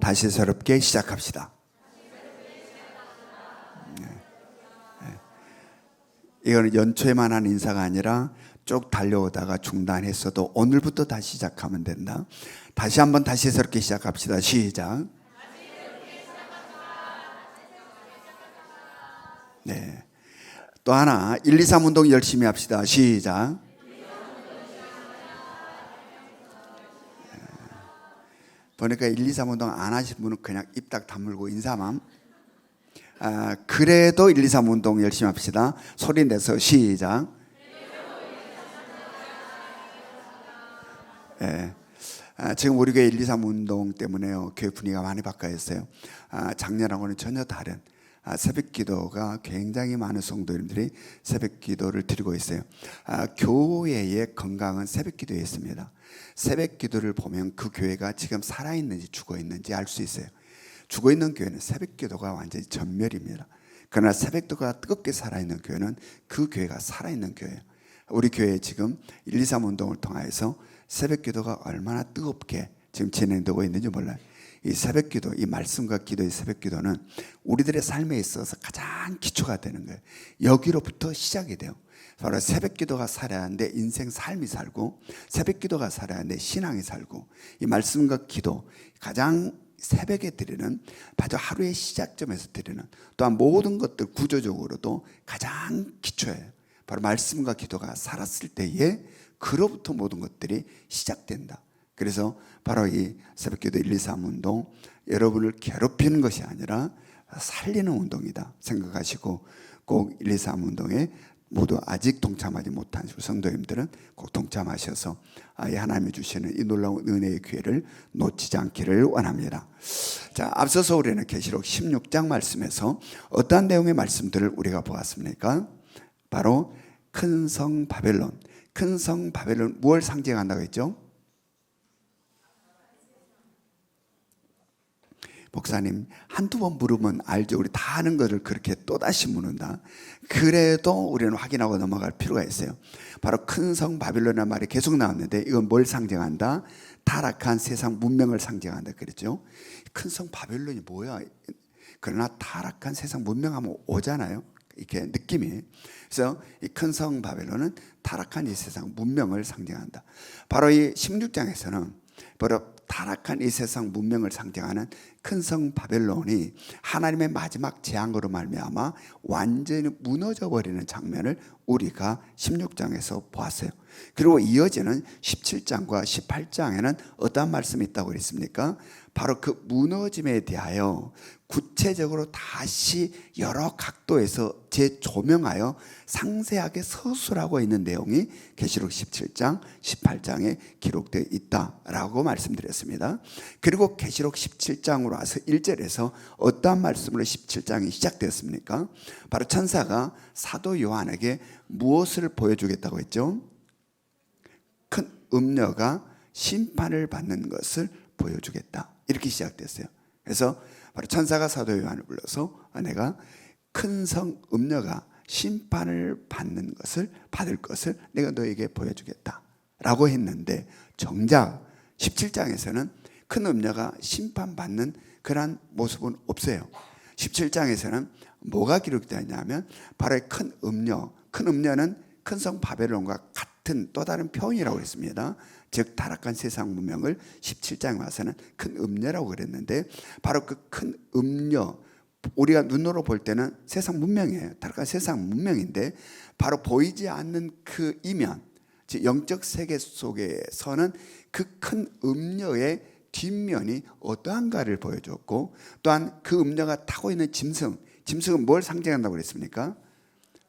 다시 새롭게 시작합시다. 이거는 연초에만 한 인사가 아니라 쭉 달려오다가 중단했어도 오늘부터 다시 시작하면 된다. 다시 한번 다시 새롭게 시작합시다. 시작. 네. 또 하나 1, 2, 3 운동 열심히 합시다. 시작. 보니까 1, 2, 3 운동 안 하신 분은 그냥 입 딱 다물고 인사만. 그래도 1, 2, 3 운동 열심히 합시다. 소리 내서 시작. 네. 지금 우리 교회 1, 2, 3 운동 때문에요, 교회 분위기가 많이 바뀌었어요. 작년하고는 전혀 다른 새벽 기도가 굉장히 많은 성도님들이 새벽 기도를 드리고 있어요. 교회의 건강은 새벽 기도에 있습니다. 새벽 기도를 보면 그 교회가 지금 살아있는지 죽어있는지 알 수 있어요. 죽어있는 교회는 새벽 기도가 완전히 전멸입니다. 그러나 새벽 기도가 뜨겁게 살아있는 교회는 그 교회가 살아있는 교회예요. 우리 교회에 지금 1, 2, 3 운동을 통해서 새벽 기도가 얼마나 뜨겁게 지금 진행되고 있는지 몰라요. 이 새벽 기도, 이 말씀과 기도의 새벽 기도는 우리들의 삶에 있어서 가장 기초가 되는 거예요. 여기로부터 시작이 돼요. 바로 새벽 기도가 살아야 하는데 인생 삶이 살고, 새벽 기도가 살아야 하는데 신앙이 살고, 이 말씀과 기도 가장 새벽에 드리는, 바로 하루의 시작점에서 드리는, 또한 모든 것들 구조적으로도 가장 기초예요. 바로 말씀과 기도가 살았을 때에 그로부터 모든 것들이 시작된다. 그래서 바로 이 새벽기도 1, 2, 3 운동, 여러분을 괴롭히는 것이 아니라 살리는 운동이다 생각하시고, 꼭 1, 2, 3 운동에 모두 아직 동참하지 못한 성도님들은 꼭 동참하셔서 하나님이 주시는 이 놀라운 은혜의 기회를 놓치지 않기를 원합니다. 자, 앞서서 우리는 계시록 16장 말씀에서 어떠한 내용의 말씀들을 우리가 보았습니까? 바로 큰 성 바벨론. 큰 성 바벨론, 무엇을 상징한다고 했죠? 목사님, 한두 번 물으면 알죠. 우리 다 아는 것을 그렇게 또다시 묻는다. 그래도 우리는 확인하고 넘어갈 필요가 있어요. 바로 큰 성 바빌론이라는 말이 계속 나왔는데, 이건 뭘 상징한다? 타락한 세상 문명을 상징한다 그랬죠. 큰 성 바빌론이 뭐야? 그러나 타락한 세상 문명하면 오잖아요, 이렇게 느낌이. 그래서 이 큰 성 바벨론은 타락한 이 세상 문명을 상징한다. 바로 이 16장에서는 바로 타락한 이 세상 문명을 상징하는 큰 성 바벨론이 하나님의 마지막 재앙으로 말미암아 완전히 무너져 버리는 장면을 우리가 16장에서 보았어요. 그리고 이어지는 17장과 18장에는 어떠한 말씀이 있다고 그랬습니까? 바로 그 무너짐에 대하여 구체적으로 다시 여러 각도에서 재조명하여 상세하게 서술하고 있는 내용이 계시록 17장, 18장에 기록되어 있다라고 말씀드렸습니다. 그리고 계시록 17장으로 와서 1절에서 어떠한 말씀으로 17장이 시작되었습니까? 바로 천사가 사도 요한에게 무엇을 보여주겠다고 했죠? 큰 음녀가 심판을 받는 것을 보여주겠다, 이렇게 시작됐어요. 그래서 바로 천사가 사도 요한을 불러서 내가 큰 성 음녀가 심판을 받을 것을 내가 너에게 보여주겠다 라고 했는데, 정작 17장에서는 큰 음녀가 심판받는 그러한 모습은 없어요. 17장에서는 뭐가 기록되어 있냐면 바로 큰 음녀는 큰 성 바벨론과 같은 또 다른 표현이라고 했습니다. 즉 타락한 세상 문명을 17장에 와서는 큰 음녀라고 그랬는데, 바로 그 큰 음녀, 우리가 눈으로 볼 때는 세상 문명이에요. 타락한 세상 문명인데, 바로 보이지 않는 그 이면, 즉 영적 세계 속에서는 그 큰 음녀의 뒷면이 어떠한가를 보여줬고, 또한 그 음녀가 타고 있는 짐승은 뭘 상징한다고 그랬습니까?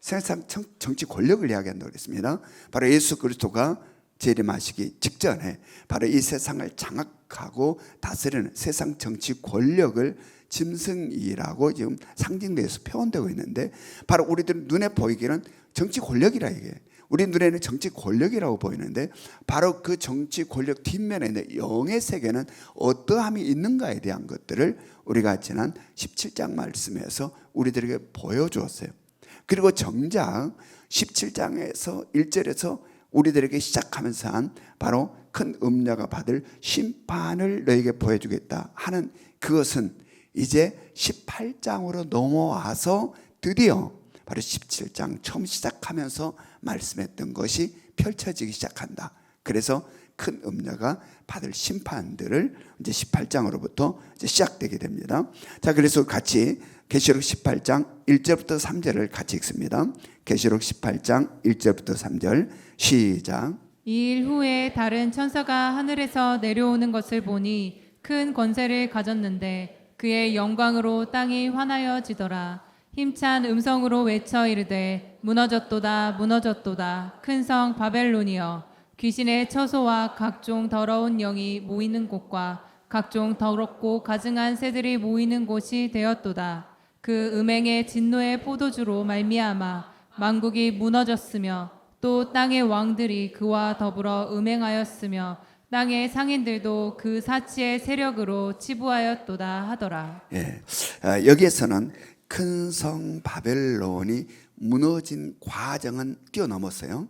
세상 정치 권력을 이야기한다고 그랬습니다. 바로 예수 그리스도가 재림하시기 직전에 바로 이 세상을 장악하고 다스리는 세상 정치 권력을 짐승이라고 지금 상징돼서 표현되고 있는데, 바로 우리들 눈에 보이기는 정치 권력이라, 이게 우리 눈에는 정치 권력이라고 보이는데, 바로 그 정치 권력 뒷면에 있는 영의 세계는 어떠함이 있는가에 대한 것들을 우리가 지난 17장 말씀에서 우리들에게 보여주었어요. 그리고 정작 17장에서 1절에서 우리들에게 시작하면서 한 바로 큰 음녀가 받을 심판을 너에게 보여주겠다 하는 그것은 이제 18장으로 넘어와서 드디어 바로 17장 처음 시작하면서 말씀했던 것이 펼쳐지기 시작한다. 그래서 큰 음녀가 받을 심판들을 이제 18장으로부터 이제 시작되게 됩니다. 자, 그래서 같이 계시록 18장 1절부터 3절을 같이 읽습니다. 계시록 18장 1절부터 3절 시작. 이 일 후에 다른 천사가 하늘에서 내려오는 것을 보니 큰 권세를 가졌는데 그의 영광으로 땅이 환하여지더라. 힘찬 음성으로 외쳐 이르되 무너졌도다 무너졌도다 큰 성 바벨론이여, 귀신의 처소와 각종 더러운 영이 모이는 곳과 각종 더럽고 가증한 새들이 모이는 곳이 되었도다. 그 음행의 진노의 포도주로 말미암아 만국이 무너졌으며 또 땅의 왕들이 그와 더불어 음행하였으며 땅의 상인들도 그 사치의 세력으로 치부하였도다 하더라. 여기에서는 큰 성 바벨론이 무너진 과정은 뛰어넘었어요.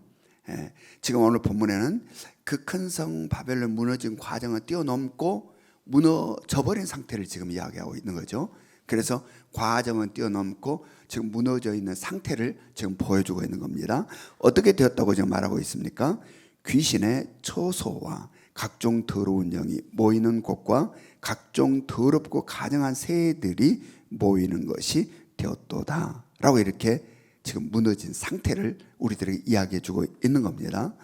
지금 오늘 본문에는 그 큰 성 바벨론 무너진 과정을 뛰어넘고 무너져버린 상태를 지금 이야기하고 있는 거죠. 그래서 과정은 뛰어넘고 지금 무너져 있는 상태를 지금 보여주고 있는 겁니다. 어떻게 되었다고 지금 말하고 있습니까? 귀신의 처소와 각종 더러운 영이 모이는 곳과 각종 더럽고 가증한 새들이 모이는 것이 되었도다 라고 이렇게 지금 무너진 상태를 우리들에게 이야기해 주고 있는 겁니다.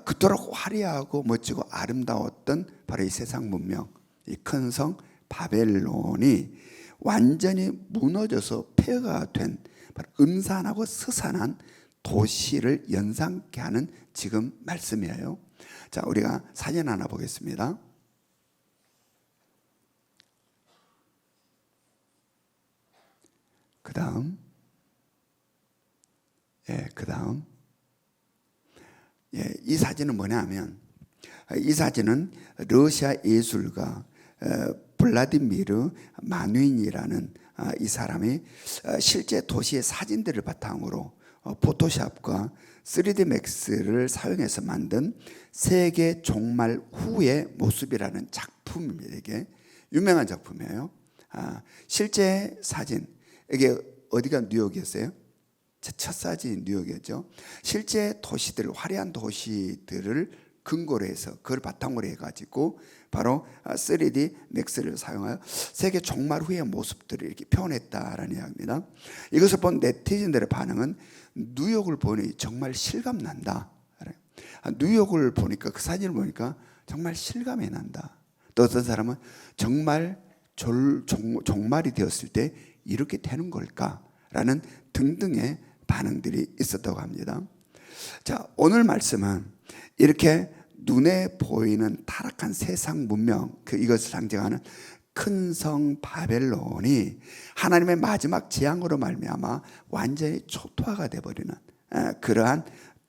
그토록 화려하고 멋지고 아름다웠던 바로 이 세상 문명, 이 큰 성 바벨론이 완전히 무너져서 폐허가 된 바로 음산하고 스산한 도시를 연상케 하는 지금 말씀이에요. 자, 우리가 사진 하나 보겠습니다. 그 다음, 이 사진은 뭐냐면, 이 사진은 러시아 예술가 블라디미르 마누인이라는 이 사람이 실제 도시의 사진들을 바탕으로 포토샵과 3D 맥스를 사용해서 만든 세계 종말 후의 모습이라는 작품입니다. 이게 유명한 작품이에요. 실제 사진, 이게 어디가 뉴욕이었어요? 제 첫 사진이 뉴욕이었죠. 실제 도시들, 화려한 도시들을 근거로 해서 그걸 바탕으로 해가지고 바로 3D 맥스를 사용하여 세계 종말 후의 모습들을 이렇게 표현했다라는 이야기입니다. 이것을 본 네티즌들의 반응은 뉴욕을 보니 정말 실감난다. 뉴욕을 보니까 그 사진을 보니까 정말 실감이 난다. 또 어떤 사람은 정말 종말이 되었을 때 이렇게 되는 걸까라는 등등의 반응들이 있었다고 합니다. 자, 오늘 말씀은 이렇게 눈에 보이는 타락한 세상 문명, 이것을 상징하는 큰 성 바벨론이 하나님의 마지막 재앙으로 말미암아 완전히 초토화가 되어버리는 그러한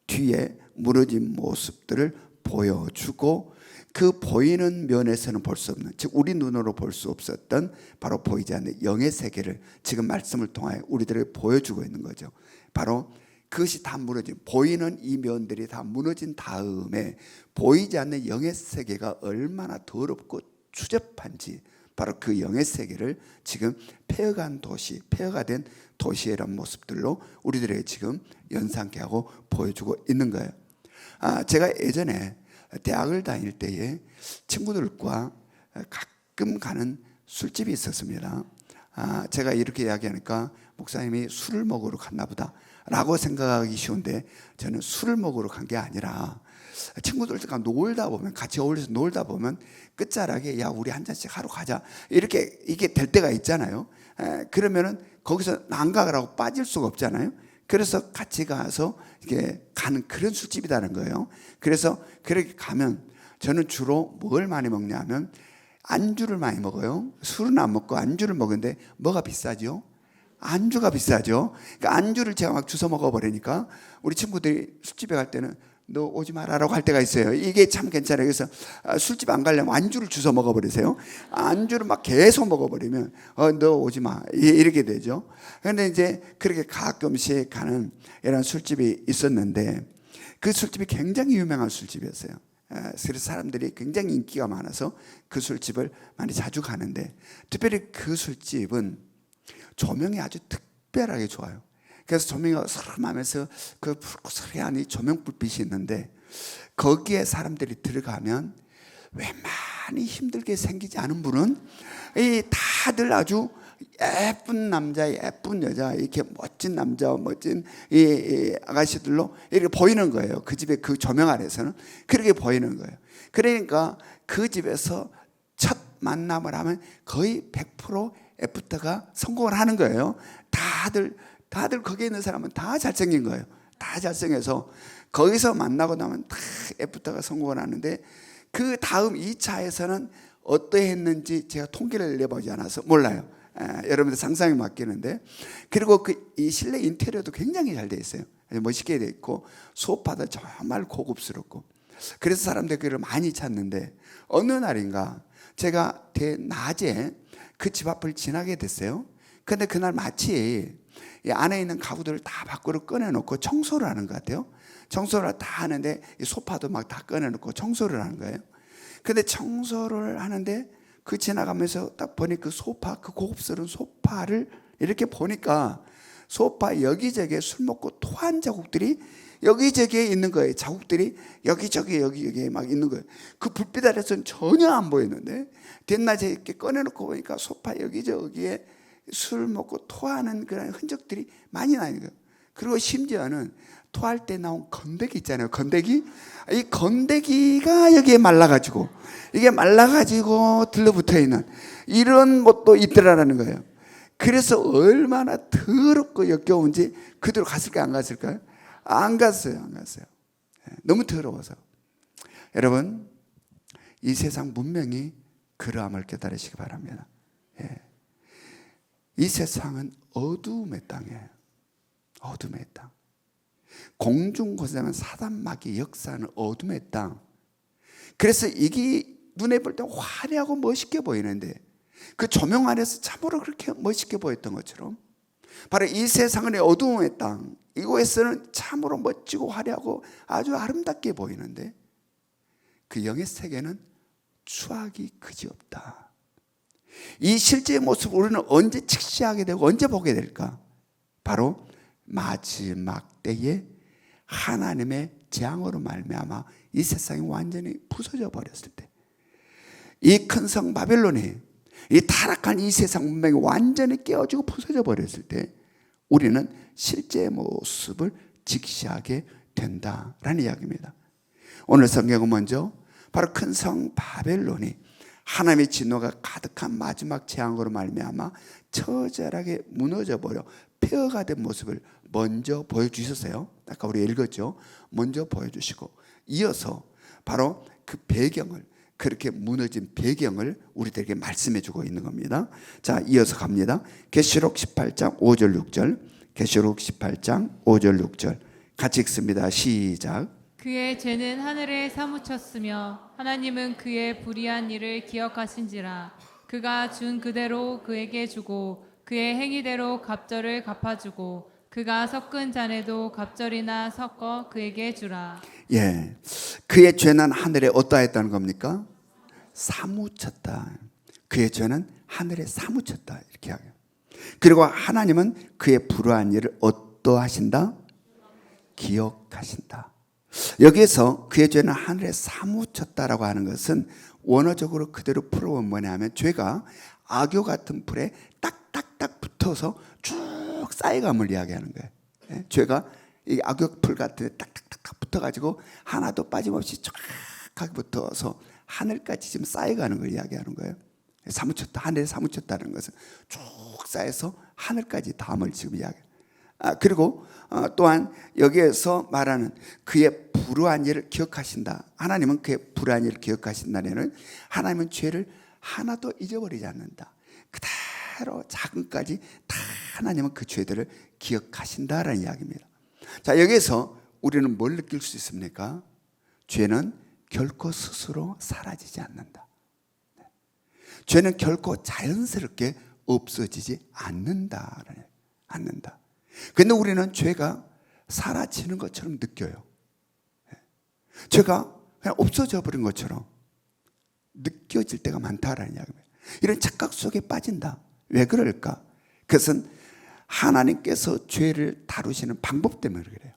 뒤에 무너진 모습들을 보여주고, 그 보이는 면에서는 볼 수 없는, 즉 우리 눈으로 볼 수 없었던 바로 보이지 않는 영의 세계를 지금 말씀을 통하여 우리들에게 보여주고 있는 거죠. 바로 그것이 다 무너진, 보이는 이 면들이 다 무너진 다음에 보이지 않는 영의 세계가 얼마나 더럽고 추접한지, 바로 그 영의 세계를 지금 폐허간 도시, 폐허가 된 도시의 모습들로 우리들에게 지금 연상케 하고 보여주고 있는 거예요. 제가 예전에 대학을 다닐 때에 친구들과 가끔 가는 술집이 있었습니다. 제가 이렇게 이야기하니까 목사님이 술을 먹으러 갔나 보다 라고 생각하기 쉬운데, 저는 술을 먹으러 간 게 아니라 친구들과 놀다 보면, 같이 어울려서 놀다 보면 끝자락에 야 우리 한 잔씩 하러 가자, 이렇게 이게 될 때가 있잖아요. 그러면은 거기서 안 가라고 빠질 수가 없잖아요. 그래서 같이 가서 이렇게 가는 그런 술집이라는 거예요. 그래서 그렇게 가면 저는 주로 뭘 많이 먹냐면 안주를 많이 먹어요. 술은 안 먹고 안주를 먹는데 뭐가 비싸죠? 안주가 비싸죠. 그러니까 안주를 제가 막 주워 먹어버리니까 우리 친구들이 술집에 갈 때는 너 오지 마라라고 할 때가 있어요. 이게 참 괜찮아요. 그래서 술집 안 가려면 안주를 주워 먹어버리세요. 안주를 막 계속 먹어버리면 너 오지 마 이렇게 되죠. 그런데 이제 그렇게 가끔씩 가는 이런 술집이 있었는데 그 술집이 굉장히 유명한 술집이었어요. 그래서 사람들이 굉장히 인기가 많아서 그 술집을 많이 자주 가는데, 특별히 그 술집은 조명이 아주 특별하게 좋아요. 그래서 조명이 스름하면서 그 푸르스름한 이 조명 불빛이 있는데, 거기에 사람들이 들어가면 웬만히 힘들게 생기지 않은 분은 이 다들 아주 예쁜 남자, 예쁜 여자, 이렇게 멋진 남자, 멋진 이 아가씨들로 이렇게 보이는 거예요. 그 집의 그 조명 아래서는 그렇게 보이는 거예요. 그러니까 그 집에서 첫 만남을 하면 거의 100% 애프터가 성공을 하는 거예요. 다들 거기에 있는 사람은 다 잘생긴 거예요. 다 잘생겨서 거기서 만나고 나면 다 애프터가 성공을 하는데, 그 다음 2차에서는 어떠했는지 제가 통계를 내보지 않아서 몰라요. 여러분들 상상이 맡기는데, 그리고 이 실내 인테리어도 굉장히 잘 돼 있어요. 멋있게 돼 있고 소파도 정말 고급스럽고, 그래서 사람들이 그걸 많이 찾는데, 어느 날인가 제가 대낮에 그 집 앞을 지나게 됐어요. 근데 그날 마치 이 안에 있는 가구들을 다 밖으로 꺼내놓고 청소를 하는 것 같아요. 청소를 다 하는데 이 소파도 막 다 꺼내놓고 청소를 하는 거예요. 근데 청소를 하는데 그 지나가면서 딱 보니 그 소파, 그 고급스러운 소파를 이렇게 보니까 소파 여기저기에 술 먹고 토한 자국들이 여기저기에 있는 거예요. 자국들이 여기저기에 막 있는 거예요. 그 불빛 아래서는 전혀 안 보이는데, 대낮에 이렇게 꺼내놓고 보니까 소파 여기저기에 술 먹고 토하는 그런 흔적들이 많이 나는 거예요. 그리고 심지어는 토할 때 나온 건더기 있잖아요. 건더기? 이 건더기가 여기에 말라가지고, 이게 말라가지고 들러붙어 있는 이런 것도 있더라라는 거예요. 그래서 얼마나 더럽고 역겨운지 그대로 갔을까요? 안 갔을까요? 안 갔어요. 너무 더러워서. 여러분, 이 세상 문명이 그러함을 깨달으시기 바랍니다. 이 세상은 어둠의 땅이에요. 어둠의 땅. 공중고생한 사단마귀 역사는 어둠의 땅. 그래서 이게 눈에 볼 때 화려하고 멋있게 보이는데, 그 조명 아래서 참으로 그렇게 멋있게 보였던 것처럼, 바로 이 세상은 어둠의 땅, 이곳에서는 참으로 멋지고 화려하고 아주 아름답게 보이는데, 그 영의 세계는 추악이 그지없다. 이 실제의 모습을 우리는 언제 직시하게 되고 언제 보게 될까? 바로 마지막 때에 하나님의 재앙으로 말미암아 이 세상이 완전히 부서져 버렸을 때, 이 큰 성 바벨론이, 이 타락한 이 세상 문명이 완전히 깨어지고 부서져 버렸을 때, 우리는 실제의 모습을 직시하게 된다라는 이야기입니다. 오늘 성경은 먼저 바로 큰 성 바벨론이 하나님의 진노가 가득한 마지막 재앙으로 말미암아 처절하게 무너져 버려 폐허가 된 모습을 먼저 보여주셨어요. 아까 우리 읽었죠. 먼저 보여주시고, 이어서 바로 그 배경을, 그렇게 무너진 배경을 우리들에게 말씀해 주고 있는 겁니다. 자, 이어서 갑니다. 계시록 18장 5절 6절. 계시록 18장 5절 6절 같이 읽습니다. 시작. 그의 죄는 하늘에 사무쳤으며 하나님은 그의 불의한 일을 기억하신지라. 그가 준 그대로 그에게 주고 그의 행위대로 갑절을 갚아주고 그가 섞은 잔에도 갑절이나 섞어 그에게 주라. 예, 그의 죄는 하늘에 어떠했다는 겁니까? 사무쳤다. 그의 죄는 하늘에 사무쳤다, 이렇게 하죠. 그리고 하나님은 그의 불의한 일을 어떠하신다? 기억하신다. 여기에서 그의 죄는 하늘에 사무쳤다라고 하는 것은 원어적으로 그대로 풀어보면 뭐냐면, 죄가 악교 같은 풀에 딱딱딱 붙어서 쭉 쌓여감을 이야기하는 거예요. 예? 죄가 이 악교풀 같은 데 딱딱딱 붙어가지고 하나도 빠짐없이 쫙하게 붙어서 하늘까지 지금 쌓여가는 걸 이야기하는 거예요. 사무쳤다, 하늘에 사무쳤다는 것은 쭉 쌓여서 하늘까지 닿음을 지금 이야기해요. 그리고 또한 여기에서 말하는 그의 불의한 일을 기억하신다. 하나님은 그의 불의한 일을 기억하신다는, 하나님은 죄를 하나도 잊어버리지 않는다. 그대로 작은까지 다 하나님은 그 죄들을 기억하신다라는 이야기입니다. 자, 여기에서 우리는 뭘 느낄 수 있습니까? 죄는 결코 스스로 사라지지 않는다. 죄는 결코 자연스럽게 없어지지 않는다. 근데 우리는 죄가 사라지는 것처럼 느껴요. 죄가 그냥 없어져 버린 것처럼 느껴질 때가 많다라는 이야기입니다. 이런 착각 속에 빠진다. 왜 그럴까? 그것은 하나님께서 죄를 다루시는 방법 때문에 그래요.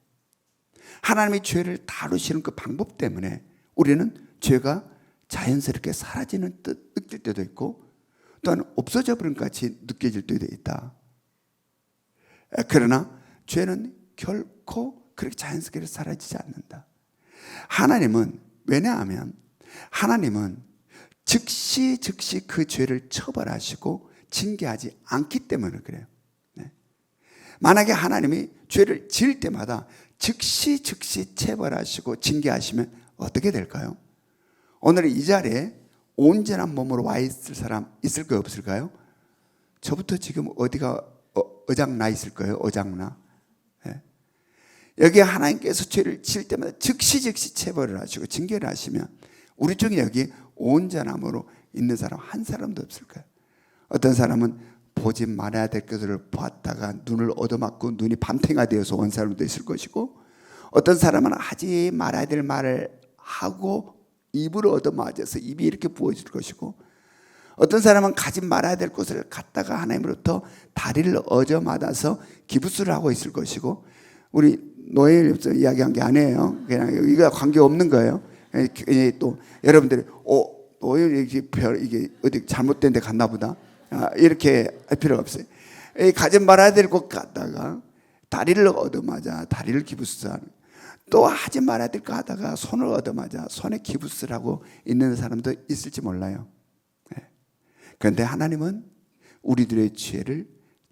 하나님이 죄를 다루시는 그 방법 때문에 우리는 죄가 자연스럽게 사라지는 듯 느낄 때도 있고, 또한 없어져 버린 것 같이 느껴질 때도 있다. 그러나 죄는 결코 그렇게 자연스럽게 사라지지 않는다. 하나님은, 왜냐하면 하나님은 즉시 그 죄를 처벌하시고 징계하지 않기 때문에 그래요. 만약에 하나님이 죄를 지을 때마다 즉시 처벌하시고 징계하시면 어떻게 될까요? 오늘 이 자리에 온전한 몸으로 와 있을 사람 있을까요, 없을까요? 저부터 지금 어디가 어장나 있을 거예요, 어장나. 여기 하나님께서 죄를 지을 때마다 즉시 처벌을 하시고 징계를 하시면 우리 중에 여기 온전함으로 있는 사람 한 사람도 없을 거예요. 어떤 사람은 보지 말아야 될 것을 보았다가 눈을 얻어맞고 눈이 밤탱이가 되어서 온 사람도 있을 것이고, 어떤 사람은 하지 말아야 될 말을 하고 입을 얻어맞아서 입이 이렇게 부어질 것이고, 어떤 사람은 가지 말아야 될 곳을 갔다가 하나님으로부터 다리를 얻어맞아서 기부스를 하고 있을 것이고, 우리 노예일 이야기한 게 아니에요. 그냥 이거 관계없는 거예요. 또 여러분들이 노예 이게 어디 잘못된 데 갔나 보다, 이렇게 할 필요가 없어요. 가지 말아야 될 곳 갔다가 다리를 얻어맞아 다리를 기부스하는, 또 하지 말아야 될 거 하다가 손을 얻어맞아 손에 기부스를 하고 있는 사람도 있을지 몰라요. 그런데 하나님은 우리들의 죄를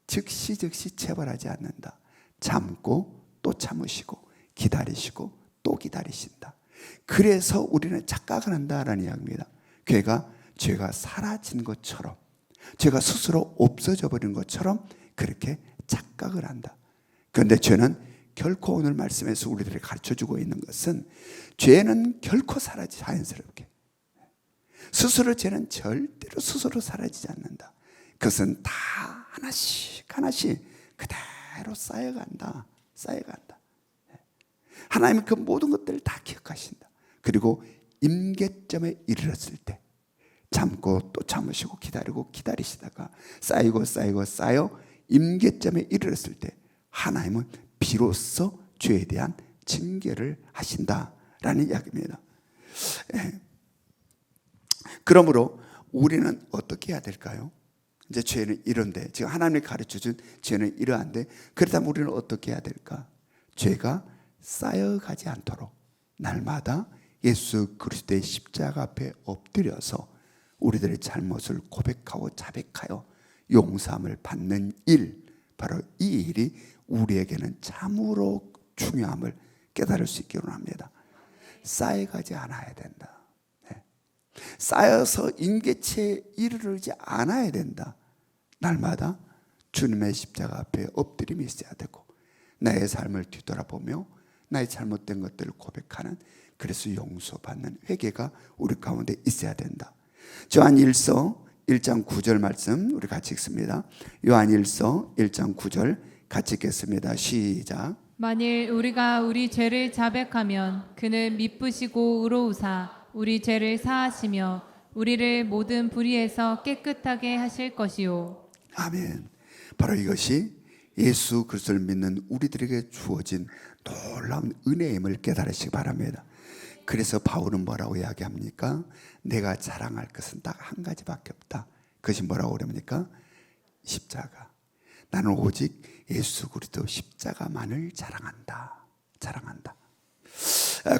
즉시 처벌하지 않는다. 참고 또 참으시고 기다리시고 또 기다리신다. 그래서 우리는 착각을 한다라는 이야기입니다. 죄가 사라진 것처럼, 죄가 스스로 없어져 버린 것처럼 그렇게 착각을 한다. 그런데 죄는 결코, 오늘 말씀에서 우리들에게 가르쳐주고 있는 것은 죄는 결코 사라지지, 자연스럽게 스스로, 죄는 절대로 스스로 사라지지 않는다. 그것은 다 하나씩 그대로 쌓여간다. 하나님은 그 모든 것들을 다 기억하신다. 그리고 임계점에 이르렀을 때 참고 또 참으시고 기다리고 기다리시다가 쌓여 임계점에 이르렀을 때 하나님은 비로소 죄에 대한 징계를 하신다라는 이야기입니다. 그러므로 우리는 어떻게 해야 될까요? 이제 죄는 이런데, 지금 하나님이 가르쳐준 죄는 이러한데, 그렇다면 우리는 어떻게 해야 될까? 죄가 쌓여가지 않도록 날마다 예수 그리스도의 십자가 앞에 엎드려서 우리들의 잘못을 고백하고 자백하여 용서함을 받는 일, 바로 이 일이 우리에게는 참으로 중요함을 깨달을 수 있기로 합니다. 쌓여가지 않아야 된다. 쌓여서 임계체에 이르르지 않아야 된다. 날마다 주님의 십자가 앞에 엎드림이 있어야 되고, 나의 삶을 뒤돌아보며 나의 잘못된 것들을 고백하는, 그래서 용서받는 회개가 우리 가운데 있어야 된다. 요한일서 1장 9절 말씀 우리 같이 읽습니다. 요한일서 1장 9절 같이 읽겠습니다. 시작. 만일 우리가 우리 죄를 자백하면 그는 미쁘시고 의로우사 우리 죄를 사하시며 우리를 모든 불의에서 깨끗하게 하실 것이요. 아멘. 바로 이것이 예수 그리스도를 믿는 우리들에게 주어진 놀라운 은혜임을 깨달으시기 바랍니다. 그래서 바울은 뭐라고 이야기합니까? 내가 자랑할 것은 딱 한 가지밖에 없다. 그것이 뭐라고 그럽니까? 십자가. 나는 오직 예수 그리스도 십자가만을 자랑한다.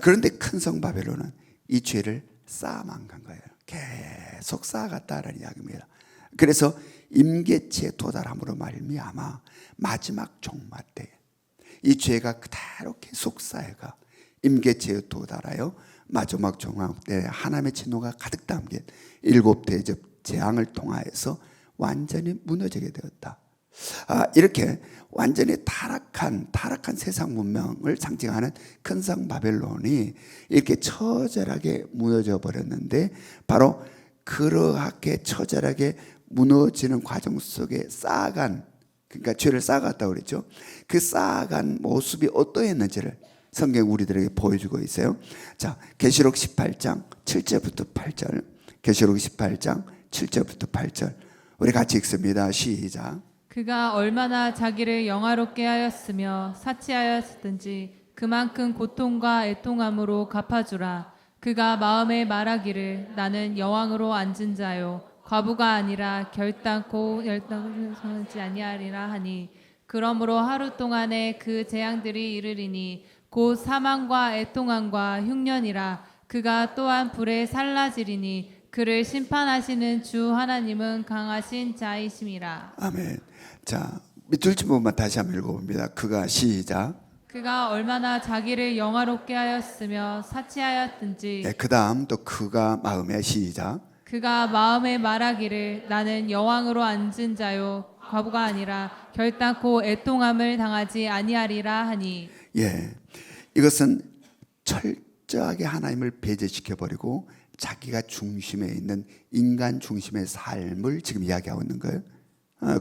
그런데 큰 성 바벨론은 이 죄를 쌓아만 간 거예요. 계속 쌓아갔다라는 이야기입니다. 그래서 임계치에 도달함으로 말미암아 마지막 종말 때 이 죄가 그대로 계속 쌓여가 임계치에 도달하여 마지막 종말 때 하나님의 진노가 가득 담긴 7대접 재앙을 통하여서 완전히 무너지게 되었다. 이렇게 완전히 타락한 세상 문명을 상징하는 큰 성 바벨론이 이렇게 처절하게 무너져 버렸는데, 바로 그렇게 처절하게 무너지는 과정 속에 쌓아간, 그러니까 죄를 쌓아갔다고 그랬죠. 그 쌓아간 모습이 어떠했는지를 성경 우리들에게 보여주고 있어요. 자, 계시록 18장 7절부터 8절. 계시록 18장 7절부터 8절. 우리 같이 읽습니다. 시작. 그가 얼마나 자기를 영화롭게 하였으며 사치하였든지 그만큼 고통과 애통함으로 갚아주라. 그가 마음에 말하기를 나는 여왕으로 앉은 자요 과부가 아니라 결단코 열당하지 아니하리라 하니 그러므로 하루 동안에 그 재앙들이 이르리니 곧 사망과 애통함과 흉년이라. 그가 또한 불에 살라지리니 그를 심판하시는 주 하나님은 강하신 자이심이라. 아멘. 자, 밑줄 친 부분만 다시 한번 읽어봅니다. 그가 시작. 그가 얼마나 자기를 영화롭게 하였으며 사치하였든지 네, 그 다음 또 그가 마음에 시작. 그가 마음에 말하기를 나는 여왕으로 앉은 자요 과부가 아니라 결단코 애통함을 당하지 아니하리라 하니. 예, 이것은 철저하게 하나님을 배제시켜버리고 자기가 중심에 있는 인간 중심의 삶을 지금 이야기하고 있는 거예요.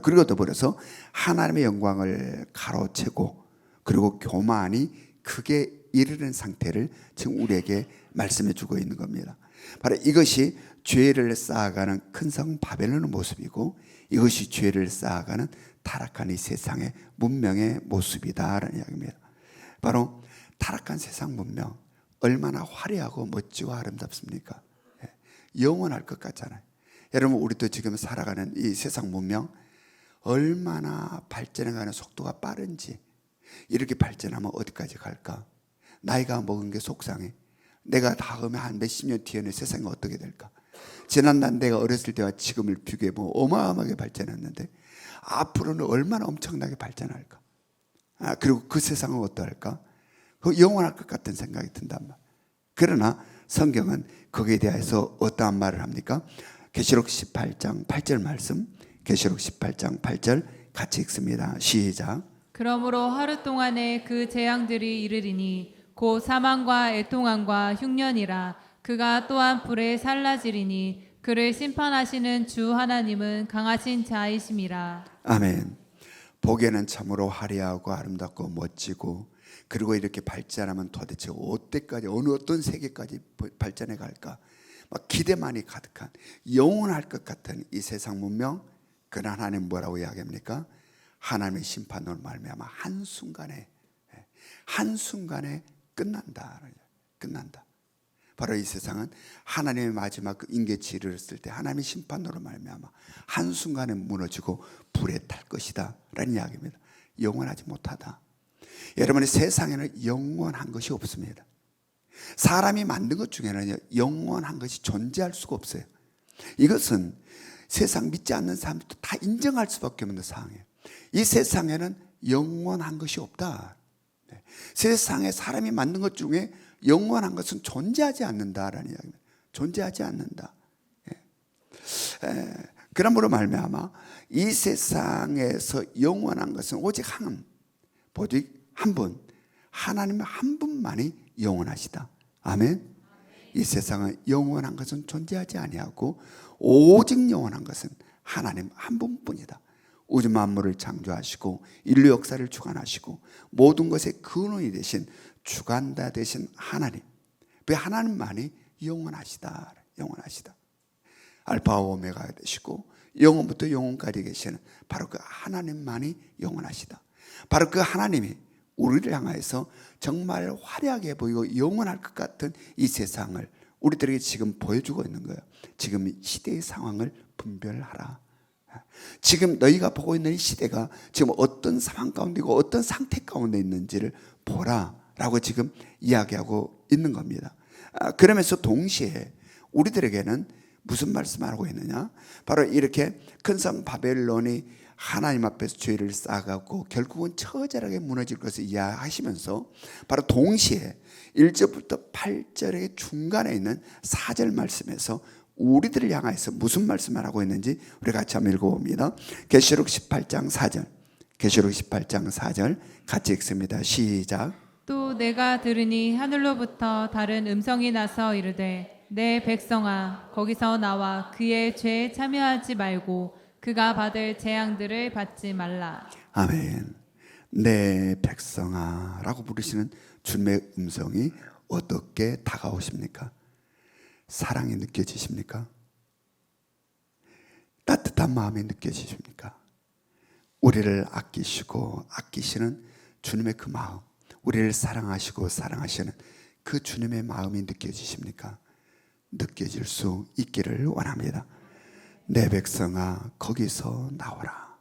그리고 더불어서 하나님의 영광을 가로채고 그리고 교만이 크게 이르는 상태를 지금 우리에게 말씀해 주고 있는 겁니다. 바로 이것이 죄를 쌓아가는 큰 성 바벨론의 모습이고 이것이 죄를 쌓아가는 타락한 이 세상의 문명의 모습이다라는 이야기입니다. 바로 타락한 세상 문명 얼마나 화려하고 멋지고 아름답습니까? 영원할 것 같잖아요. 여러분 우리도 지금 살아가는 이 세상 문명 얼마나 발전해가는 속도가 빠른지. 이렇게 발전하면 어디까지 갈까? 나이가 먹은 게 속상해. 내가 다음에 한 몇십 년 뒤에는 세상이 어떻게 될까? 지난날 내가 어렸을 때와 지금을 비교해보면 어마어마하게 발전했는데 앞으로는 얼마나 엄청나게 발전할까? 그리고 그 세상은 어떠할까? 그 영원할 것 같은 생각이 든단 말이야. 그러나 성경은 거기에 대해서 어떠한 말을 합니까? 계시록 18장 8절 말씀, 계시록 18장 8절 같이 읽습니다. 시작. 그러므로 하루 동안에 그 재앙들이 이르리니 곧 사망과 애통함과 흉년이라. 그가 또한 불에 살라지리니 그를 심판하시는 주 하나님은 강하신 자이심이라. 아멘. 보기에는 참으로 화려하고 아름답고 멋지고 그리고 이렇게 발전하면 도대체 어때까지 어느 어떤 세계까지 발전해 갈까? 막 기대만이 가득한 영원할 것 같은 이 세상 문명. 그러나 하나님 뭐라고 이야기합니까? 하나님의 심판으로 말미암아 한순간에 끝난다. 바로 이 세상은 하나님의 마지막 그 임계치를 이르렀을 때 하나님의 심판으로 말미암아 한순간에 무너지고 불에 탈 것이다 라는 이야기입니다. 영원하지 못하다. 여러분의 세상에는 영원한 것이 없습니다. 사람이 만든 것 중에는 영원한 것이 존재할 수가 없어요. 이것은 세상 믿지 않는 사람들도 다 인정할 수밖에 없는 상황이에요. 이 세상에는 영원한 것이 없다. 세상에 사람이 만든 것 중에 영원한 것은 존재하지 않는다라는 이야기입니다. 존재하지 않는다. 그러므로 말미암아 이 세상에서 영원한 것은 오직 한 분, 하나님 한 분만이 영원하시다. 아멘. 이 세상은 영원한 것은 존재하지 아니하고 오직 영원한 것은 하나님 한 분뿐이다. 우주 만물을 창조하시고 인류 역사를 주관하시고 모든 것의 근원이 되신 주관자 되신 하나님, 그 하나님만이 영원하시다. 알파와 오메가가 되시고 영원부터 영원까지 계시는 바로 그 하나님만이 영원하시다. 바로 그 하나님이 우리를 향하여서 정말 화려하게 보이고 영원할 것 같은 이 세상을 우리들에게 지금 보여주고 있는 거예요. 지금 시대의 상황을 분별하라. 지금 너희가 보고 있는 이 시대가 지금 어떤 상황 가운데고 어떤 상태 가운데 있는지를 보라 라고 지금 이야기하고 있는 겁니다. 그러면서 동시에 우리들에게는 무슨 말씀하고 있느냐? 바로 이렇게 큰 성 바벨론이 하나님 앞에서 죄를 쌓아갖고 결국은 처절하게 무너질 것을 이야기하시면서 바로 동시에 1절부터 8절의 중간에 있는 4절 말씀에서 우리들을 향해서 무슨 말씀을 하고 있는지 우리 같이 한번 읽어봅니다. 계시록 18장 4절, 계시록 18장 4절 같이 읽습니다. 시작. 또 내가 들으니 하늘로부터 다른 음성이 나서 이르되 내 백성아 거기서 나와 그의 죄에 참여하지 말고 그가 받을 재앙들을 받지 말라. 아멘. 내 백성아 라고 부르시는 주님의 음성이 어떻게 다가오십니까? 사랑이 느껴지십니까? 따뜻한 마음이 느껴지십니까? 우리를 아끼시고 아끼시는 주님의 그 마음, 우리를 사랑하시고 사랑하시는 그 주님의 마음이 느껴지십니까? 느껴질 수 있기를 원합니다. 내 백성아 거기서 나오라.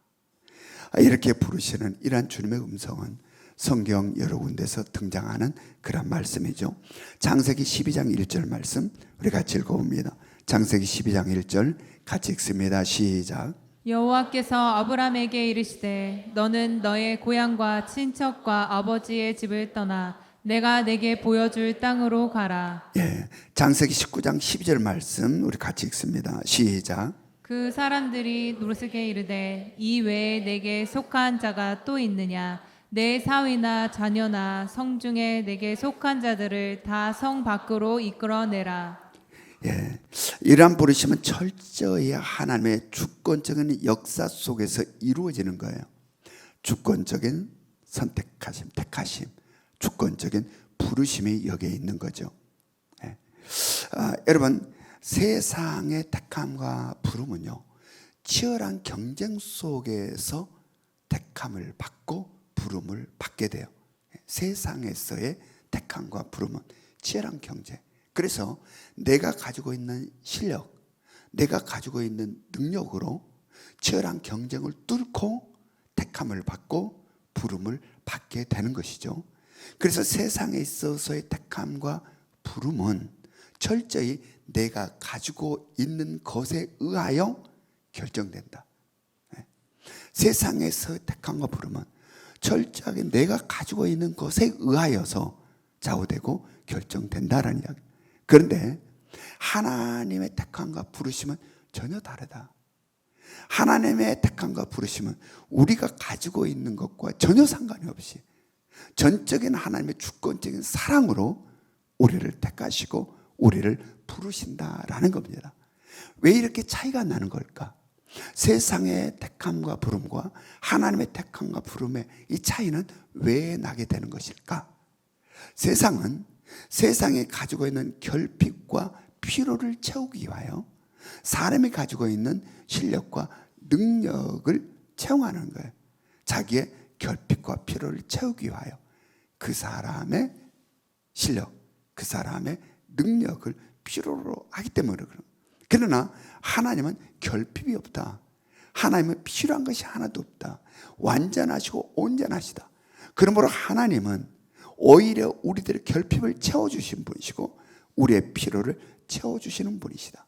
이렇게 부르시는 이러한 주님의 음성은 성경 여러 군데서 등장하는 그런 말씀이죠. 창세기 12장 1절 말씀 우리 같이 읽어봅니다. 창세기 12장 1절 같이 읽습니다. 시작. 여호와께서 아브람에게 이르시되 너는 너의 고향과 친척과 아버지의 집을 떠나 내가 내게 보여줄 땅으로 가라. 예, 창세기 19장 12절 말씀 우리 같이 읽습니다. 시작. 그 사람들이 노르스게 이르되 이 외에 내게 속한 자가 또 있느냐? 내 사위나 자녀나 성 중에 내게 속한 자들을 다 성 밖으로 이끌어내라. 예, 이러한 부르심은 철저히 하나님의 주권적인 역사 속에서 이루어지는 거예요. 주권적인 선택하심, 택하심, 주권적인 부르심이 여기에 있는 거죠. 예. 여러분, 세상의 택함과 부름은요, 치열한 경쟁 속에서 택함을 받고 부름을 받게 돼요. 세상에서의 택함과 부름은 치열한 경쟁. 그래서 내가 가지고 있는 실력, 내가 가지고 있는 능력으로 치열한 경쟁을 뚫고 택함을 받고 부름을 받게 되는 것이죠. 그래서 세상에 있어서의 택함과 부름은 철저히 내가 가지고 있는 것에 의하여 결정된다. 세상에서의 택함과 부름은 철저하게 내가 가지고 있는 것에 의하여서 좌우되고 결정된다라는 이야기. 그런데 하나님의 택함과 부르심은 전혀 다르다. 하나님의 택함과 부르심은 우리가 가지고 있는 것과 전혀 상관이 없이 전적인 하나님의 주권적인 사랑으로 우리를 택하시고 우리를 부르신다라는 겁니다. 왜 이렇게 차이가 나는 걸까? 세상의 택함과 부름과 하나님의 택함과 부름의 이 차이는 왜 나게 되는 것일까? 세상은 세상에 가지고 있는 결핍과 필요를 채우기 위하여 사람이 가지고 있는 실력과 능력을 채용하는 거예요. 자기의 결핍과 필요를 채우기 위하여 그 사람의 실력, 그 사람의 능력을 필요로 하기 때문에 그래요. 그러나 하나님은 결핍이 없다. 하나님은 필요한 것이 하나도 없다. 완전하시고 온전하시다. 그러므로 하나님은 오히려 우리들의 결핍을 채워주신 분이시고 우리의 필요를 채워주시는 분이시다.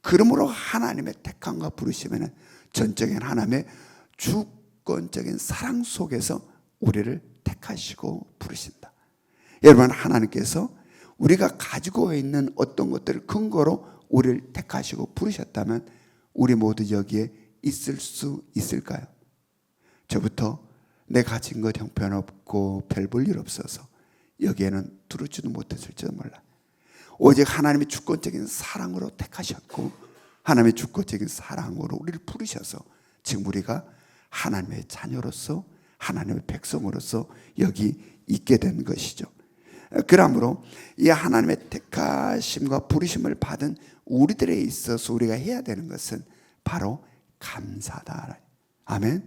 그러므로 하나님의 택함과 부르심에는 전적인 하나님의 주권적인 사랑 속에서 우리를 택하시고 부르신다. 여러분, 하나님께서 우리가 가지고 있는 어떤 것들을 근거로 우리를 택하시고 부르셨다면 우리 모두 여기에 있을 수 있을까요? 저부터 내 가진 것 형편없고 별 볼 일 없어서 여기에는 들어주도 못했을지도 몰라. 오직 하나님의 주권적인 사랑으로 택하셨고 하나님의 주권적인 사랑으로 우리를 부르셔서 지금 우리가 하나님의 자녀로서 하나님의 백성으로서 여기 있게 된 것이죠. 그러므로 이 하나님의 택하심과 부르심을 받은 우리들에 있어서 우리가 해야 되는 것은 바로 감사다. 아멘.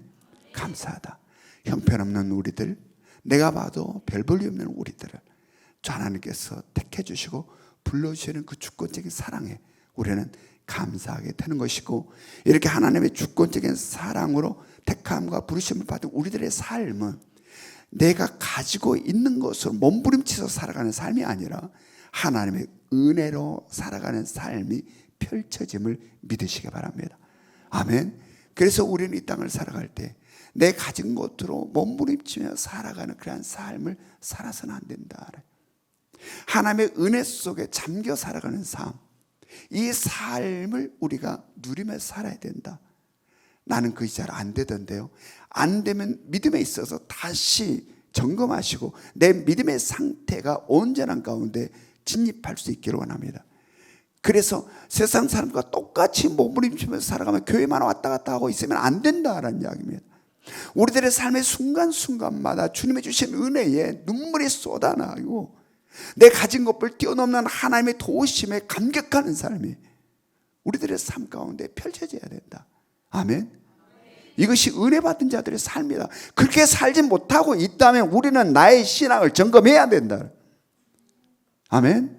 감사하다. 형편없는 우리들, 내가 봐도 별 볼 일 없는 우리들을 주 하나님께서 택해 주시고 불러주시는 그 주권적인 사랑에 우리는 감사하게 되는 것이고, 이렇게 하나님의 주권적인 사랑으로 택함과 부르심을 받은 우리들의 삶은 내가 가지고 있는 것으로 몸부림치서 살아가는 삶이 아니라 하나님의 은혜로 살아가는 삶이 펼쳐짐을 믿으시기 바랍니다. 아멘. 그래서 우리는 이 땅을 살아갈 때 내 가진 것으로 몸부림치며 살아가는 그러한 삶을 살아서는 안 된다. 하나님의 은혜 속에 잠겨 살아가는 삶, 이 삶을 우리가 누리며 살아야 된다. 나는 그것이 잘 안 되던데요. 안 되면 믿음에 있어서 다시 점검하시고 내 믿음의 상태가 온전한 가운데 진입할 수 있기를 원합니다. 그래서 세상 사람과 똑같이 몸부림치면서 살아가면 교회만 왔다 갔다 하고 있으면 안 된다라는 이야기입니다. 우리들의 삶의 순간순간마다 주님이 주신 은혜에 눈물이 쏟아나요. 내 가진 것을 뛰어넘는 하나님의 도우심에 감격하는 삶이 우리들의 삶 가운데 펼쳐져야 된다. 아멘. 이것이 은혜 받은 자들의 삶이다. 그렇게 살지 못하고 있다면 우리는 나의 신앙을 점검해야 된다. 아멘.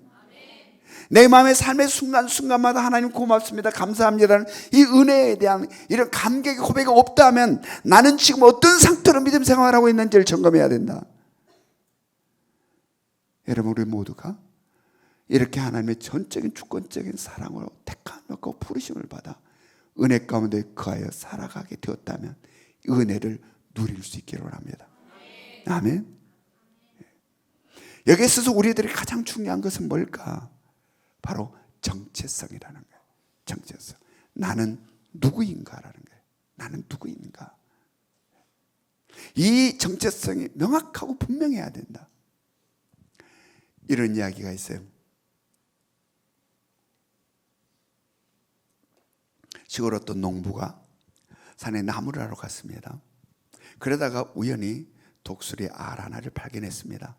내 마음의 삶의 순간순간마다 하나님 고맙습니다, 감사합니다는 이 은혜에 대한 이런 감격의 고백이 없다면 나는 지금 어떤 상태로 믿음 생활을 하고 있는지를 점검해야 된다. 여러분, 우리 모두가 이렇게 하나님의 전적인 주권적인 사랑으로 택함과 부르심을 받아 은혜 가운데 거하여 살아가게 되었다면 은혜를 누릴 수 있기를 원합니다. 아멘. 여기에 있어서 우리들이 가장 중요한 것은 뭘까? 바로 정체성이라는 거예요. 정체성. 나는 누구인가라는 거예요. 나는 누구인가. 이 정체성이 명확하고 분명해야 된다. 이런 이야기가 있어요. 시골 어떤 농부가 산에 나무를 하러 갔습니다. 그러다가 우연히 독수리 알 하나를 발견했습니다.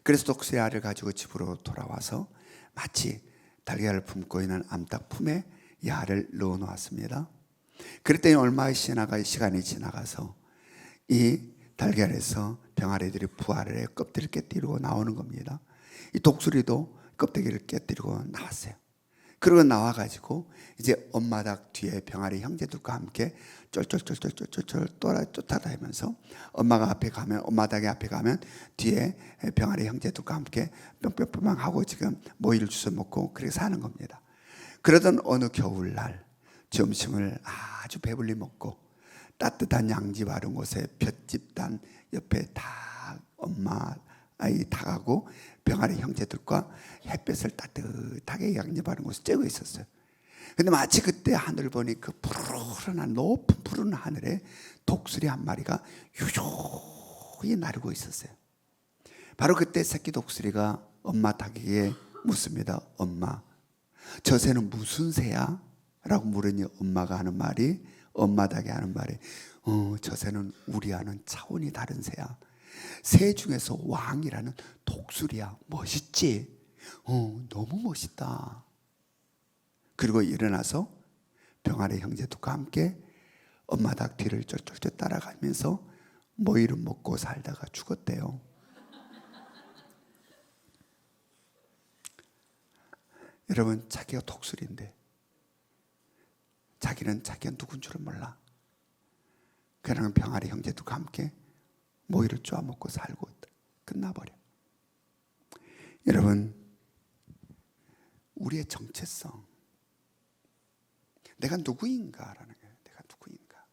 그래서 독수리 알을 가지고 집으로 돌아와서 마치 달걀을 품고 있는 암탉 품에 이 알을 넣어 놓았습니다. 그랬더니 얼마의 시간이 지나가서 이 달걀에서 병아리들이 부화를 해 껍데기를 깨뜨리고 나오는 겁니다. 이 독수리도 껍데기를 깨뜨리고 나왔어요. 그러고 나와가지고 이제 엄마 닭 뒤에 병아리 형제들과 함께 쫄쫄쫄쫄쫄쫄 쫓아다니면서 엄마 닭이 앞에 가면 뒤에 병아리 형제들과 함께 뿅뿅뿅 하고 지금 모이를 주워 먹고 그렇게 사는 겁니다. 그러던 어느 겨울날 점심을 아주 배불리 먹고 따뜻한 양지 바른 곳에 볏집단 옆에 닭 엄마 아이 닭하고 병아리 형제들과 햇볕을 따뜻하게 양지 바른 곳에 쬐고 있었어요. 근데 마치 그때 하늘을 보니 그 푸르른 높은 푸른 하늘에 독수리 한 마리가 유유히 나르고 있었어요. 바로 그때 새끼 독수리가 엄마 닭에게 묻습니다. 엄마, 저 새는 무슨 새야? 라고 물으니 엄마가 하는 말이, 엄마 닭이 하는 말이, 저 새는 우리와는 차원이 다른 새야. 새 중에서 왕이라는 독수리야. 멋있지? 너무 멋있다. 그리고 일어나서 병아리 형제들과 함께 엄마 닭 뒤를 쫄쫄쫄 따라가면서 모이를 먹고 살다가 죽었대요. 여러분, 자기가 독수리인데 자기는 자기가 누군 줄을 몰라. 그냥 병아리 형제들과 함께 모이를 쪼아먹고 살고 끝나버려. 여러분, 우리의 정체성, 내가 누구인가라는 거예요. 내가 누구인가.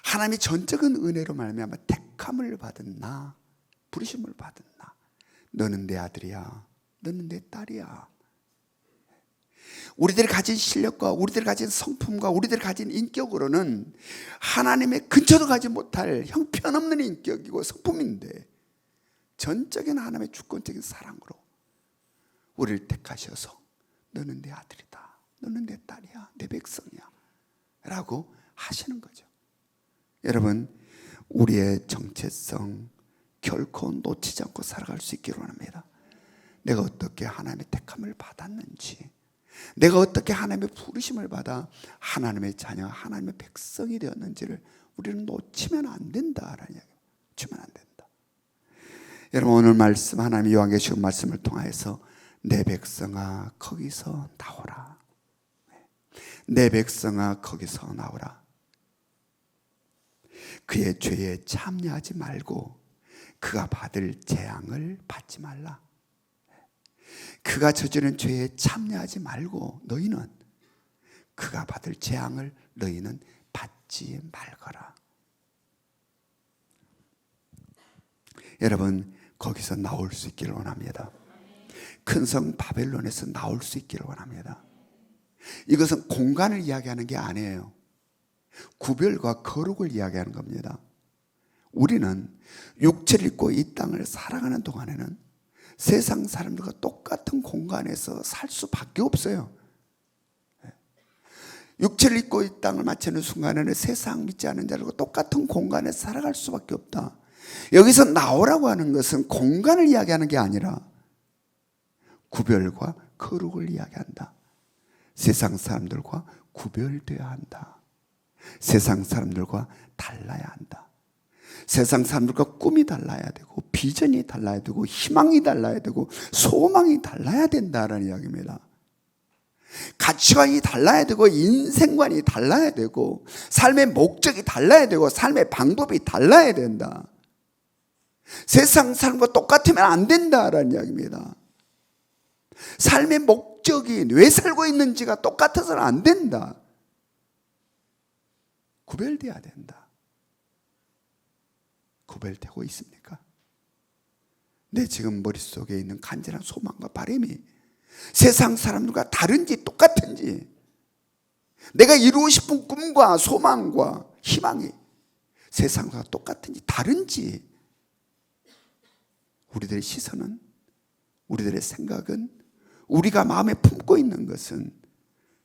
하나님이 전적인 은혜로 말미암아 택함을 받은 나, 부르심을 받은 나. 너는 내 아들이야. 너는 내 딸이야. 우리들이 가진 실력과 우리들이 가진 성품과 우리들이 가진 인격으로는 하나님의 근처도 가지 못할 형편없는 인격이고 성품인데 전적인 하나님의 주권적인 사랑으로 우리를 택하셔서 너는 내 아들이다, 너는 내 딸이야, 내 백성이야 라고 하시는 거죠. 여러분, 우리의 정체성 결코 놓치지 않고 살아갈 수 있기를 원합니다. 내가 어떻게 하나님의 택함을 받았는지, 내가 어떻게 하나님의 부르심을 받아 하나님의 자녀, 하나님의 백성이 되었는지를 우리는 놓치면 안 된다라는 이야기예요. 놓치면 안 된다. 여러분, 오늘 말씀, 하나님이 요한계시록 말씀을 통하여서 내 백성아 거기서 나오라. 내 백성아 거기서 나오라. 그의 죄에 참여하지 말고 그가 받을 재앙을 받지 말라. 그가 저지른 죄에 참여하지 말고 너희는 그가 받을 재앙을 너희는 받지 말거라. 여러분, 거기서 나올 수 있기를 원합니다. 큰 성 바벨론에서 나올 수 있기를 원합니다. 이것은 공간을 이야기하는 게 아니에요. 구별과 거룩을 이야기하는 겁니다. 우리는 육체를 입고 이 땅을 살아가는 동안에는 세상 사람들과 똑같은 공간에서 살 수밖에 없어요. 육체를 입고 이 땅을 마치는 순간에는 세상 믿지 않는 자들과 똑같은 공간에 살아갈 수밖에 없다. 여기서 나오라고 하는 것은 공간을 이야기하는 게 아니라 구별과 거룩을 이야기한다. 세상 사람들과 구별되어야 한다. 세상 사람들과 달라야 한다. 세상 사람들과 꿈이 달라야 되고 비전이 달라야 되고 희망이 달라야 되고 소망이 달라야 된다라는 이야기입니다. 가치관이 달라야 되고 인생관이 달라야 되고 삶의 목적이 달라야 되고 삶의 방법이 달라야 된다. 세상 사람과 똑같으면 안 된다라는 이야기입니다. 삶의 목적이 왜 살고 있는지가 똑같아서는 안 된다. 구별돼야 된다. 구별되고 있습니까? 내 지금 머릿속에 있는 간절한 소망과 바람이 세상 사람들과 다른지 똑같은지, 내가 이루고 싶은 꿈과 소망과 희망이 세상과 똑같은지 다른지, 우리들의 시선은, 우리들의 생각은, 우리가 마음에 품고 있는 것은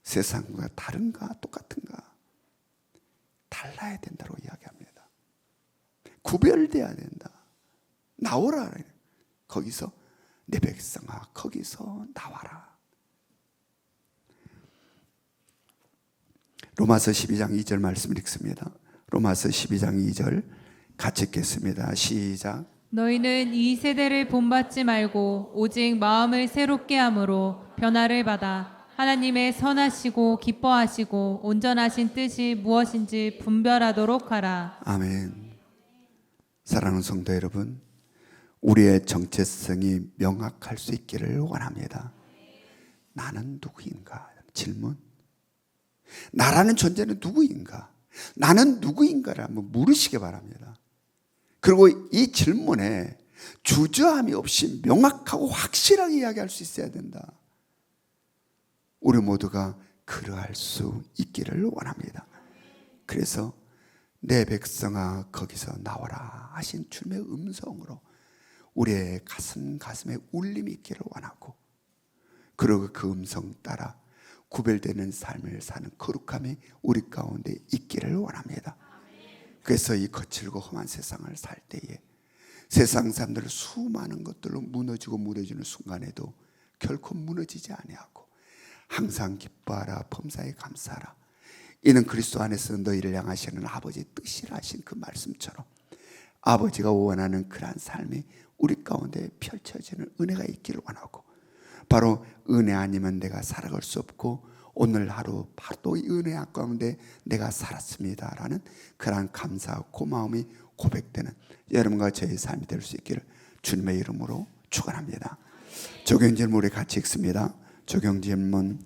세상과 다른가 똑같은가, 달라야 된다고 이야기합니다. 구별돼야 된다. 나오라. 거기서 내 백성아 거기서 나와라. 로마서 12장 2절 말씀을 읽습니다. 로마서 12장 2절 같이 읽겠습니다. 시작. 너희는 이 세대를 본받지 말고 오직 마음을 새롭게 함으로 변화를 받아 하나님의 선하시고 기뻐하시고 온전하신 뜻이 무엇인지 분별하도록 하라. 아멘. 사랑하는 성도 여러분, 우리의 정체성이 명확할 수 있기를 원합니다. 나는 누구인가? 질문. 나라는 존재는 누구인가? 나는 누구인가를 한번 물으시기 바랍니다. 그리고 이 질문에 주저함이 없이 명확하고 확실하게 이야기할 수 있어야 된다. 우리 모두가 그러할 수 있기를 원합니다. 그래서 내 백성아 거기서 나와라 하신 주님의 음성으로 우리의 가슴에 울림이 있기를 원하고, 그리고 그 음성 따라 구별되는 삶을 사는 거룩함이 우리 가운데 있기를 원합니다. 그래서 이 거칠고 험한 세상을 살 때에 세상 사람들은 수많은 것들로 무너지는 순간에도 결코 무너지지 아니하고 항상 기뻐하라 범사에 감사하라. 이는 그리스도 안에서 너희를 향하시는 아버지의 뜻이라 하신 그 말씀처럼 아버지가 원하는 그러한 삶이 우리 가운데 펼쳐지는 은혜가 있기를 원하고, 바로 은혜 아니면 내가 살아갈 수 없고 오늘 하루 바로 이 은혜 가운데 내가 살았습니다라는 그러한 감사와 고마움이 고백되는 여러분과 저의 삶이 될 수 있기를 주님의 이름으로 축원합니다. 적용 질문 우리 같이 읽습니다. 적용 질문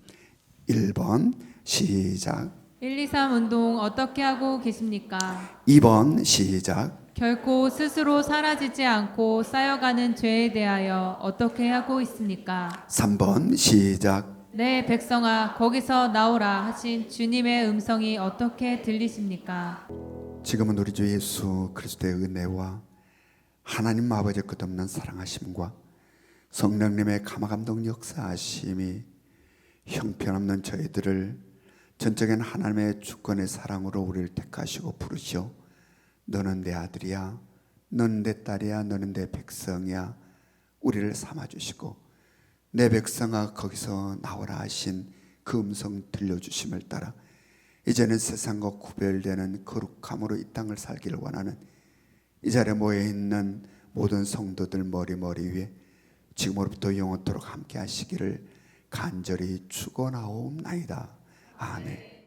1번 시작. 1, 2, 3 운동 어떻게 하고 계십니까? 2번 시작. 결코 스스로 사라지지 않고 쌓여가는 죄에 대하여 어떻게 하고 있습니까? 3번 시작. 내 백성아 거기서 나오라 하신 주님의 음성이 어떻게 들리십니까? 지금은 우리 주 예수 그리스도의 은혜와 하나님 아버지의 끝없는 사랑하심과 성령님의 감화감동 역사하심이 형편없는 저희들을 전적인 하나님의 주권의 사랑으로 우리를 택하시고 부르시오. 너는 내 아들이야, 너는 내 딸이야, 너는 내 백성이야. 우리를 삼아주시고 내 백성아 거기서 나오라 하신 그 음성 들려주심을 따라 이제는 세상과 구별되는 거룩함으로 이 땅을 살기를 원하는 이 자리에 모여있는 모든 성도들 머리 위에 지금으로부터 영원토록 함께 하시기를 간절히 축원하옵나이다. 아멘.